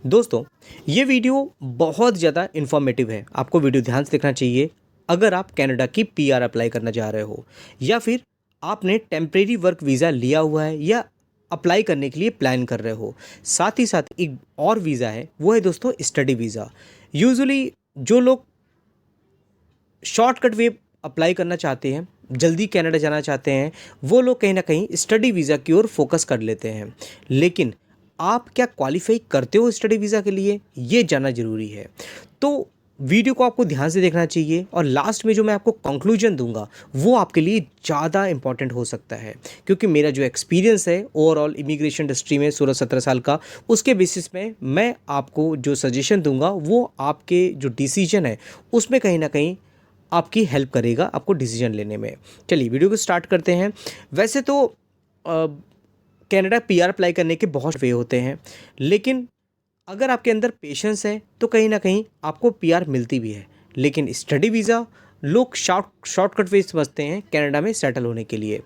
दोस्तों, ये वीडियो बहुत ज़्यादा इन्फॉर्मेटिव है। आपको वीडियो ध्यान से देखना चाहिए अगर आप कनाडा की पीआर अप्लाई करना चाह रहे हो या फिर आपने टेम्परेरी वर्क वीज़ा लिया हुआ है या अप्लाई करने के लिए प्लान कर रहे हो। साथ ही साथ एक और वीज़ा है, वो है दोस्तों स्टडी वीज़ा। यूजुअली जो लोग शॉर्टकट वे अप्लाई करना चाहते हैं, जल्दी कनाडा जाना चाहते हैं, वो लोग कहीं ना कहीं स्टडी वीज़ा की ओर फोकस कर लेते हैं। लेकिन आप क्या क्वालिफाई करते हो स्टडी वीज़ा के लिए, ये जानना ज़रूरी है। तो वीडियो को आपको ध्यान से देखना चाहिए और लास्ट में जो मैं आपको कंक्लूजन दूंगा वो आपके लिए ज़्यादा इंपॉर्टेंट हो सकता है, क्योंकि मेरा जो एक्सपीरियंस है ओवरऑल इमिग्रेशन इंडस्ट्री में 16-17 साल का, उसके बेसिस में मैं आपको जो सजेशन दूंगा वो आपके जो डिसीजन है उसमें कहीं ना कहीं आपकी हेल्प करेगा आपको डिसीजन लेने में। चलिए वीडियो को स्टार्ट करते हैं। वैसे तो कनाडा पीआर अप्लाई करने के बहुत वे होते हैं, लेकिन अगर आपके अंदर पेशेंस है तो कहीं ना कहीं आपको पीआर मिलती भी है। लेकिन स्टडी वीज़ा लोग शॉर्टकट वे समझते हैं कनाडा में सेटल होने के लिए।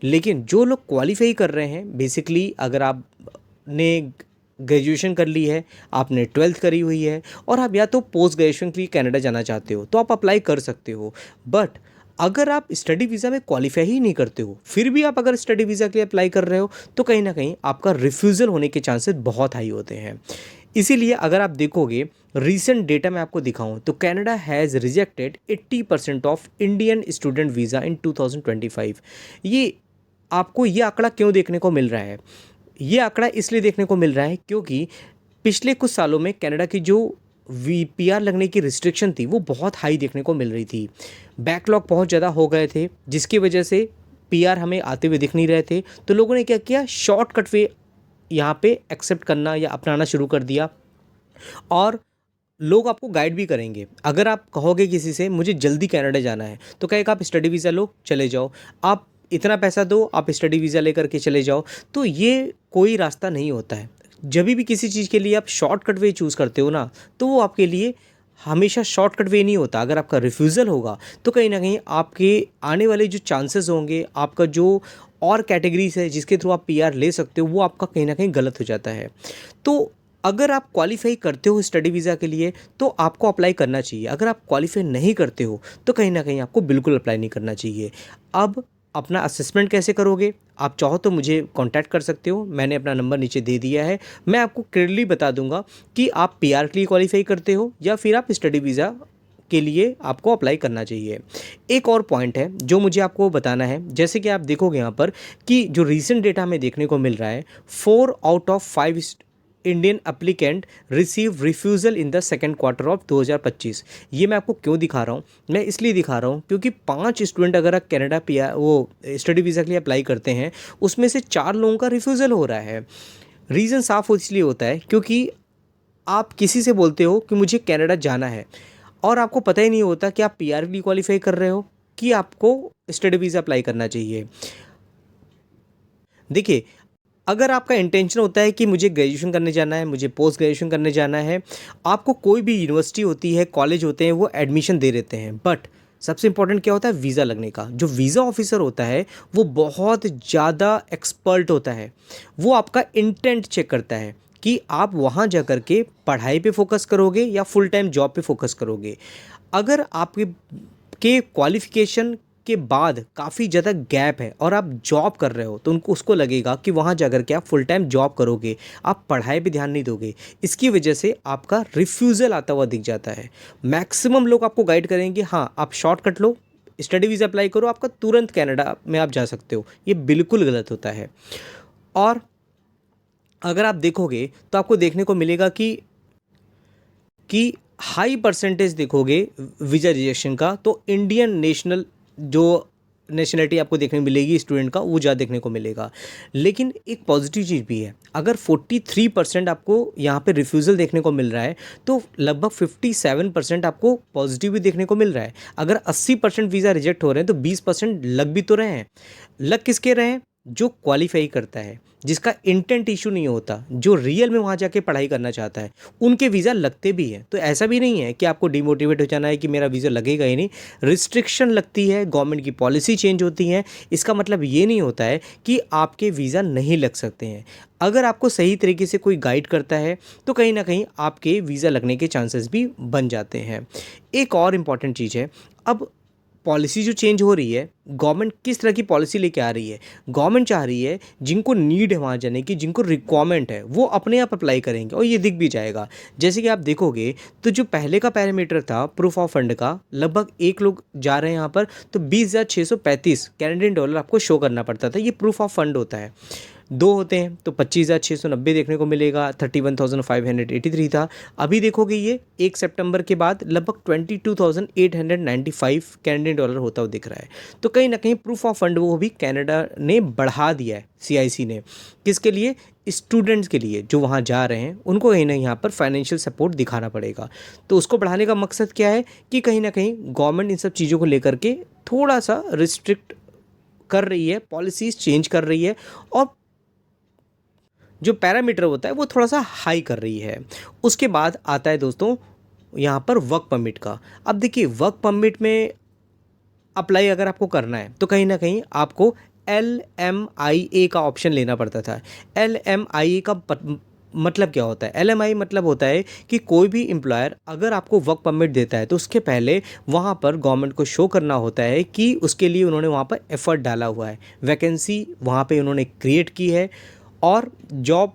लेकिन जो लोग क्वालिफाई कर रहे हैं, बेसिकली अगर आपने ग्रेजुएशन कर ली है, आपने 12th करी हुई है और आप या तो पोस्ट ग्रेजुएशन के लिए कनाडा जाना चाहते हो तो आप अप्लाई कर सकते हो। बट अगर आप स्टडी वीज़ा में क्वालिफाई ही नहीं करते हो, फिर भी आप अगर स्टडी वीज़ा के लिए अप्लाई कर रहे हो तो कहीं ना कहीं आपका रिफ्यूज़ल होने के चांसेस बहुत हाई होते हैं। इसीलिए अगर आप देखोगे रीसेंट डेटा मैं आपको दिखाऊं तो Canada has rejected 80% of Indian student visa in 2025। ये आपको ये आंकड़ा क्यों देखने को मिल रहा है? ये आंकड़ा इसलिए देखने को मिल रहा है क्योंकि पिछले कुछ सालों में कनाडा की जो पीआर लगने की रिस्ट्रिक्शन थी वो बहुत हाई देखने को मिल रही थी। बैकलॉग बहुत ज़्यादा हो गए थे, जिसकी वजह से पीआर हमें आते हुए दिख नहीं रहे थे। तो लोगों ने क्या किया, शॉर्टकट वे यहाँ पे एक्सेप्ट करना या अपनाना शुरू कर दिया। और लोग आपको गाइड भी करेंगे। अगर आप कहोगे किसी से मुझे जल्दी कनाडा जाना है तो कहेगा आप स्टडी वीज़ा लो, चले जाओ, आप इतना पैसा दो, आप स्टडी वीज़ा लेकर के चले जाओ। तो ये कोई रास्ता नहीं होता है। जब भी किसी चीज़ के लिए आप शॉर्टकट वे चूज़ करते हो ना, तो वो आपके लिए हमेशा शॉर्टकट वे नहीं होता। अगर आपका रिफ्यूज़ल होगा तो कहीं ना कहीं आपके आने वाले जो चांसेस होंगे, आपका जो और कैटेगरीज है जिसके थ्रू आप पीआर ले सकते हो, वो आपका कहीं ना कहीं गलत हो जाता है। तो अगर आप क्वालिफाई करते हो स्टडी वीज़ा के लिए तो आपको अप्लाई करना चाहिए। अगर आप क्वालिफाई नहीं करते हो तो कहीं ना कहीं आपको बिल्कुल अप्लाई नहीं करना चाहिए। अब अपना असेसमेंट कैसे करोगे? आप चाहो तो मुझे कांटेक्ट कर सकते हो, मैंने अपना नंबर नीचे दे दिया है। मैं आपको क्लियरली बता दूंगा कि आप पीआर के लिए क्वालिफाई करते हो या फिर आप स्टडी वीज़ा के लिए आपको अप्लाई करना चाहिए। एक और पॉइंट है जो मुझे आपको बताना है, जैसे कि आप देखोगे यहाँ पर कि जो रीसेंट डेटा हमें देखने को मिल रहा है, 4 out of 5 Indian applicant receive refusal in the second quarter of 2025। ये मैं आपको क्यों दिखा रहा हूँ? मैं इसलिए दिखा रहा हूँ क्योंकि 5 स्टूडेंट अगर आप कनाडा पीआर वो स्टडी वीज़ा के लिए अप्लाई करते हैं, उसमें से 4 लोगों का रिफ्यूज़ल हो रहा है। रीज़न साफ इसलिए होता है क्योंकि आप किसी से बोलते हो कि मुझे कनाडा जाना है और आपको पता ही नहीं होता कि आप पीआर के लिए क्वालिफाई कर रहे हो कि आपको स्टडी वीज़ा अप्लाई करना चाहिए। देखिए, अगर आपका इंटेंशन होता है कि मुझे ग्रेजुएशन करने जाना है, मुझे पोस्ट ग्रेजुएशन करने जाना है, आपको कोई भी यूनिवर्सिटी होती है, कॉलेज होते हैं, वो एडमिशन दे देते हैं। बट सबसे इंपॉर्टेंट क्या होता है? वीज़ा लगने का। जो वीज़ा ऑफिसर होता है वो बहुत ज़्यादा एक्सपर्ट होता है। वो आपका इंटेंट चेक करता है कि आप वहाँ जा कर के पढ़ाई पे फोकस करोगे या फुल टाइम जॉब पे फोकस करोगे। अगर आपके क्वालिफ़िकेशन के बाद काफ़ी ज़्यादा गैप है और आप जॉब कर रहे हो तो उनको उसको लगेगा कि वहाँ जाकर के आप फुल टाइम जॉब करोगे, आप पढ़ाई पे ध्यान नहीं दोगे। इसकी वजह से आपका रिफ्यूज़ल आता हुआ दिख जाता है। मैक्सिमम लोग आपको गाइड करेंगे, हाँ आप शॉर्टकट लो, स्टडी वीज़ा अप्लाई करो, आपका तुरंत कनाडा में आप जा सकते हो। ये बिल्कुल गलत होता है। और अगर आप देखोगे तो आपको देखने को मिलेगा कि हाई परसेंटेज देखोगे वीज़ा रिजेक्शन का, तो इंडियन नेशनल जो नेशनलिटी आपको देखने मिलेगी स्टूडेंट का, वो ज़्यादा देखने को मिलेगा। लेकिन एक पॉजिटिव चीज़ भी है, अगर 43% आपको यहाँ पे रिफ्यूज़ल देखने को मिल रहा है तो लगभग 57% आपको पॉजिटिव भी देखने को मिल रहा है। अगर 80% वीज़ा रिजेक्ट हो रहे हैं तो 20% लग भी तो रहे हैं। लग किसके रहे हैं? जो क्वालिफाई करता है, जिसका इंटेंट इशू नहीं होता, जो रियल में वहाँ जाके पढ़ाई करना चाहता है, उनके वीज़ा लगते भी हैं। तो ऐसा भी नहीं है कि आपको डिमोटिवेट हो जाना है कि मेरा वीज़ा लगेगा ही नहीं। रिस्ट्रिक्शन लगती है, गवर्नमेंट की पॉलिसी चेंज होती है, इसका मतलब ये नहीं होता है कि आपके वीज़ा नहीं लग सकते हैं। अगर आपको सही तरीके से कोई गाइड करता है तो कहीं ना कहीं आपके वीज़ा लगने के चांसेस भी बन जाते हैं। एक और इम्पॉर्टेंट चीज़ है, अब पॉलिसी जो चेंज हो रही है, गवर्नमेंट किस तरह की पॉलिसी लेके आ रही है। गवर्नमेंट चाह रही है जिनको नीड है वहाँ जाने की, जिनको रिक्वायरमेंट है, वो अपने आप अप्लाई करेंगे और ये दिख भी जाएगा। जैसे कि आप देखोगे तो जो पहले का पैरामीटर था प्रूफ ऑफ फंड का, लगभग एक लोग जा रहे हैं यहाँ पर तो 20,635 कैनेडियन डॉलर आपको शो करना पड़ता था। ये प्रूफ ऑफ फंड होता है। दो होते हैं तो 25,690 देखने को मिलेगा, 31,583 था। अभी देखोगे ये 1 सितंबर के बाद लगभग 22,895 कैनेडियन डॉलर होता हुआ दिख रहा है। तो कहीं ना कहीं प्रूफ ऑफ फंड वो भी कनाडा ने बढ़ा दिया है, सीआईसी ने। किसके लिए? स्टूडेंट्स के लिए जो वहाँ जा रहे हैं, उनको कहीं ना यहाँ पर फाइनेंशियल सपोर्ट दिखाना पड़ेगा। तो उसको बढ़ाने का मकसद क्या है कि कहीं ना कहीं गवर्नमेंट इन सब चीज़ों को लेकर के थोड़ा सा रिस्ट्रिक्ट कर रही है, पॉलिसीज़ चेंज कर रही है और जो पैरामीटर होता है वो थोड़ा सा हाई कर रही है। उसके बाद आता है दोस्तों यहाँ पर वर्क परमिट का। अब देखिए, वर्क परमिट में अप्लाई अगर आपको करना है तो कहीं ना कहीं आपको LMIA का ऑप्शन लेना पड़ता था। LMIA का मतलब क्या होता है? LMI मतलब होता है कि कोई भी एम्प्लॉयर अगर आपको वर्क परमिट देता है तो उसके पहले वहाँ पर गवर्नमेंट को शो करना होता है कि उसके लिए उन्होंने वहाँ पर एफर्ट डाला हुआ है, वैकेंसी वहाँ पे उन्होंने क्रिएट की है और जॉब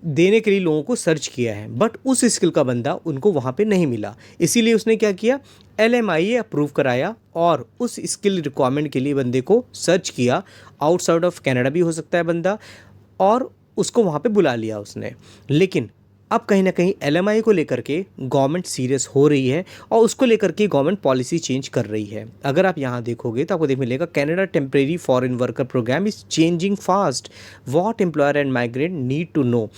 देने के लिए लोगों को सर्च किया है, बट उस स्किल का बंदा उनको वहाँ पे नहीं मिला। इसीलिए उसने क्या किया, LMIA अप्रूव कराया और उस स्किल रिक्वायरमेंट के लिए बंदे को सर्च किया। आउटसाइड ऑफ कनाडा भी हो सकता है बंदा, और उसको वहाँ पे बुला लिया उसने। लेकिन अब कहीं ना कहीं LMI को लेकर के गवर्नमेंट सीरियस हो रही है और उसको लेकर के गवर्नमेंट पॉलिसी चेंज कर रही है। अगर आप यहाँ देखोगे तो आपको देख मिलेगा, Canada temporary foreign worker programme is changing fast, what employer and migrant need to know.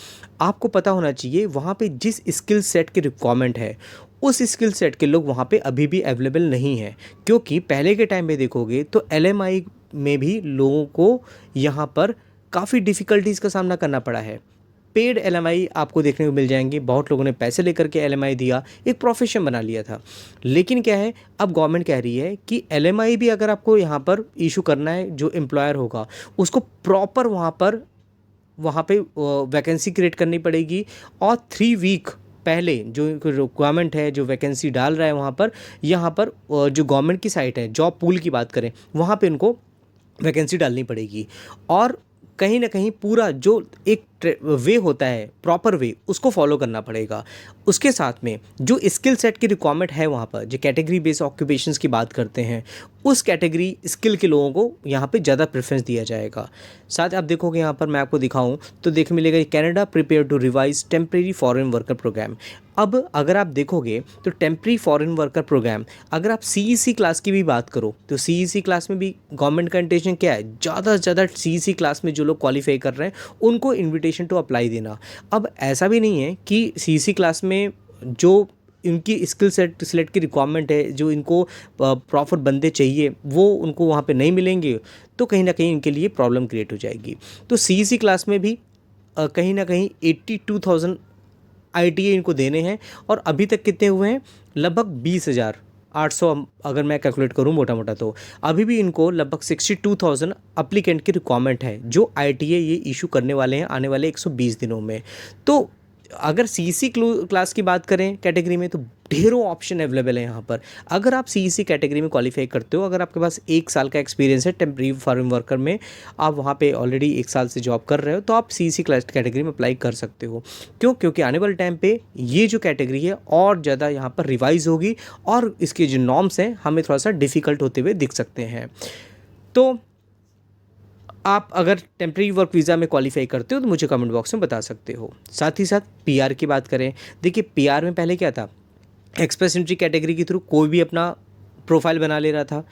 आपको पता होना चाहिए वहाँ पे जिस स्किल सेट की रिक्वायरमेंट है, उस स्किल सेट के लोग वहाँ पे अभी भी अवेलेबल नहीं है। क्योंकि पहले के टाइम में देखोगे तो LMI में भी लोगों को यहाँ पर काफ़ी डिफ़िकल्टीज़ का सामना करना पड़ा है। पेड LMI आपको देखने को मिल जाएंगे, बहुत लोगों ने पैसे लेकर के LMI दिया, एक प्रोफेशन बना लिया था। लेकिन क्या है, अब गवर्नमेंट कह रही है कि LMI भी अगर आपको यहाँ पर इशू करना है, जो एम्प्लॉयर होगा उसको प्रॉपर वहाँ पे वैकेंसी क्रिएट करनी पड़ेगी और 3 वीक पहले जो रिक्वायरमेंट है, जो वैकेंसी डाल रहा है वहाँ पर, यहाँ पर जो गवर्नमेंट की साइट है, जॉब पूल की बात करें, वहाँ पे उनको वैकेंसी डालनी पड़ेगी। और कहीं ना कहीं पूरा जो एक वे होता है, प्रॉपर वे, उसको फॉलो करना पड़ेगा। उसके साथ में जो स्किल सेट की रिक्वायरमेंट है वहाँ पर, जो कैटेगरी बेस्ड ऑक्यूपेशंस की बात करते हैं, उस कैटेगरी स्किल के लोगों को यहाँ पे ज़्यादा प्रेफरेंस दिया जाएगा। साथ आप देखोगे यहाँ पर मैं आपको दिखाऊं तो देखने मिलेगा Canada prepare to revise temporary foreign worker programme. अब अगर आप देखोगे तो टेम्प्रेरी फॉरेन वर्कर प्रोग्राम, अगर आप CEC क्लास की भी बात करो तो CEC क्लास में भी गवर्नमेंट का इंटेंशन क्या है, ज़्यादा से ज़्यादा CEC क्लास में जो लोग क्वालिफाई कर रहे हैं उनको इन्विटेशन टू अप्लाई देना। अब ऐसा भी नहीं है कि CEC क्लास में जो इनकी स्किल सेट सिलेक्ट की रिक्वायरमेंट है, जो इनको प्रॉपर बंदे चाहिए, वो उनको वहाँ पे नहीं मिलेंगे तो कहीं ना कहीं इनके लिए प्रॉब्लम क्रिएट हो जाएगी। तो CEC क्लास में भी कहीं ना कहीं 82,000 ITA इनको देने हैं और अभी तक कितने हुए हैं, लगभग 20,800 अगर मैं कैलकुलेट करूं मोटा मोटा, तो अभी भी इनको लगभग 62,000 अप्लीकेंट की रिक्वायरमेंट है जो ITA ये इशू करने वाले हैं आने वाले 120 दिनों में। तो अगर CEC क्लास की बात करें कैटेगरी में तो ढेरों ऑप्शन अवेलेबल है यहाँ पर। अगर आप CEC कैटेगरी में क्वालिफाई करते हो, अगर आपके पास 1 साल का एक्सपीरियंस है टेम्परेरी फॉरेन वर्कर में, आप वहाँ पे ऑलरेडी 1 साल से जॉब कर रहे हो, तो आप CEC क्लास कैटेगरी में अप्लाई कर सकते हो। क्यों? क्योंकि आने वाले टाइम पे ये जो कैटेगरी है और ज़्यादा यहाँ पर रिवाइज होगी और इसके जो नॉर्म्स हैं हमें थोड़ा सा डिफ़िकल्ट होते हुए दिख सकते हैं। तो आप अगर टेम्प्रेरी वर्क वीज़ा में क्वालिफाई करते हो तो मुझे कमेंट बॉक्स में बता सकते हो। साथ ही साथ PR की बात करें, देखिए PR में पहले क्या था, एक्सप्रेस एंट्री कैटेगरी के थ्रू कोई भी अपना प्रोफाइल बना ले रहा था,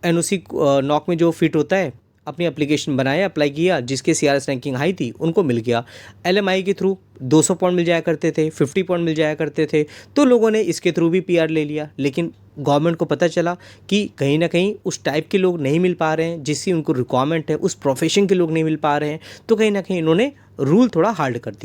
NOC नॉक में जो फिट होता है अपनी एप्लीकेशन बनाया, अप्लाई किया, जिसके CRS रैंकिंग हाई थी उनको मिल गया। LMI के थ्रू 200 पॉइंट मिल जाया करते थे, 50 पॉइंट मिल जाया करते थे, तो लोगों ने इसके थ्रू भी PR ले लिया। लेकिन गवर्नमेंट को पता चला कि कहीं ना कहीं उस टाइप के लोग नहीं मिल पा रहे हैं जिसकी उनको रिक्वायरमेंट है, उस प्रोफेशन के लोग नहीं मिल पा रहे हैं, तो कहीं ना कहीं इन्होंने रूल थोड़ा हार्ड कर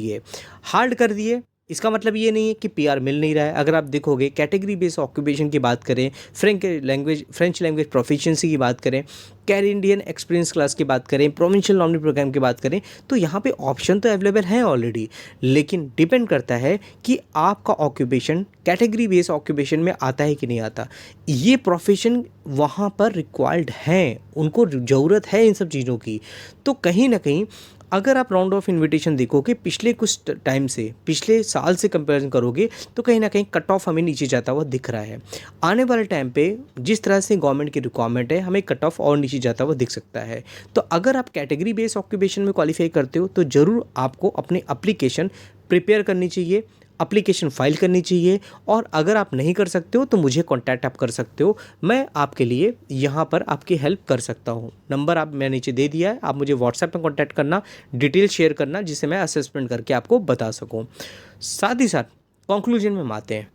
दिए। इसका मतलब ये नहीं है कि पीआर मिल नहीं रहा है। अगर आप देखोगे कैटेगरी बेस्ड ऑक्यूपेशन की बात करें, फ्रेंच लैंग्वेज प्रोफिशिएंसी की बात करें, कैनेडियन एक्सपीरियंस क्लास की बात करें, प्रोविंशियल नॉमिनी प्रोग्राम की बात करें, तो यहाँ पे ऑप्शन तो अवेलेबल हैं ऑलरेडी, लेकिन डिपेंड करता है कि आपका ऑक्यूपेशन कैटेगरी बेस्ड ऑक्यूपेशन में आता है कि नहीं आता। ये प्रोफेशन वहाँ पर रिक्वायर्ड हैं, उनको ज़रूरत है इन सब चीज़ों की। तो कहीं ना कहीं अगर आप राउंड ऑफ इनविटेशन देखोगे पिछले कुछ टाइम से, पिछले साल से कंपैरिजन करोगे, तो कहीं ना कहीं कट ऑफ हमें नीचे जाता हुआ दिख रहा है। आने वाले टाइम पे जिस तरह से गवर्नमेंट की रिक्वायरमेंट है, हमें कट ऑफ और नीचे जाता हुआ दिख सकता है। तो अगर आप कैटेगरी बेस्ड ऑक्यूपेशन में क्वालिफाई करते हो तो ज़रूर आपको अपनी एप्लीकेशन प्रिपेयर करनी चाहिए, एप्लीकेशन फाइल करनी चाहिए। और अगर आप नहीं कर सकते हो तो मुझे कांटेक्ट आप कर सकते हो, मैं आपके लिए यहाँ पर आपकी हेल्प कर सकता हूँ। नंबर आप मैं नीचे दे दिया है, आप मुझे व्हाट्सएप में कांटेक्ट करना, डिटेल शेयर करना, जिससे मैं असेसमेंट करके आपको बता सकूँ। साथ ही साथ कंक्लूजन में हम आते हैं।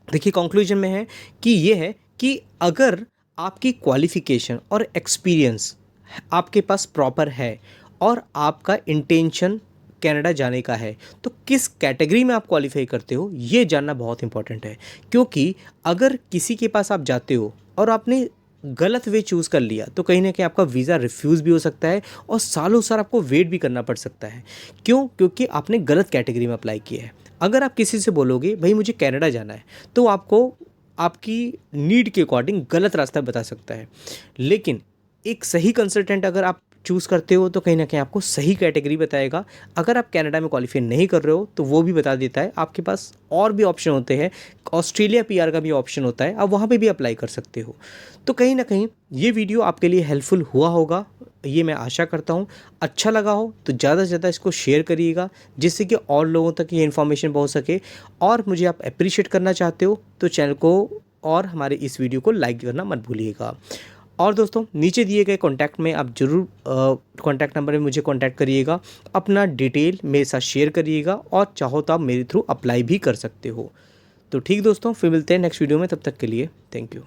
देखिए कंक्लूजन में है कि ये है कि अगर आपकी क्वालिफ़िकेशन और एक्सपीरियंस आपके पास प्रॉपर है और आपका इंटेंशन कनाडा जाने का है, तो किस कैटेगरी में आप क्वालिफाई करते हो ये जानना बहुत इंपॉर्टेंट है। क्योंकि अगर किसी के पास आप जाते हो और आपने गलत वे चूज़ कर लिया तो कहीं ना कहीं आपका वीज़ा रिफ्यूज़ भी हो सकता है और सालों साल आपको वेट भी करना पड़ सकता है। क्यों? क्योंकि आपने गलत कैटेगरी में अप्लाई किया है। अगर आप किसी से बोलोगे भाई मुझे कनाडा जाना है, तो आपको आपकी नीड के अकॉर्डिंग गलत रास्ता बता सकता है। लेकिन एक सही कंसल्टेंट अगर आप चूज़ करते हो तो कहीं ना कहीं आपको सही कैटेगरी बताएगा। अगर आप कनाडा में क्वालिफाई नहीं कर रहे हो तो वो भी बता देता है। आपके पास और भी ऑप्शन होते हैं, ऑस्ट्रेलिया पीआर का भी ऑप्शन होता है, आप वहाँ पे भी अप्लाई कर सकते हो। तो कहीं ना कहीं ये वीडियो आपके लिए हेल्पफुल हुआ होगा, ये मैं आशा करता हूँ। अच्छा लगा हो तो ज़्यादा से ज़्यादा इसको शेयर करिएगा, जिससे कि और लोगों तक ये इन्फॉर्मेशन पहुँच सके। और मुझे आप अप्रिशिएट करना चाहते हो तो चैनल को और हमारे इस वीडियो को लाइक करना मत भूलिएगा। और दोस्तों नीचे दिए गए कॉन्टैक्ट में आप ज़रूर कॉन्टैक्ट नंबर में मुझे कॉन्टैक्ट करिएगा, अपना डिटेल मेरे साथ शेयर करिएगा और चाहो तो आप मेरे थ्रू अप्लाई भी कर सकते हो। तो ठीक दोस्तों, फिर मिलते हैं नेक्स्ट वीडियो में, तब तक के लिए थैंक यू।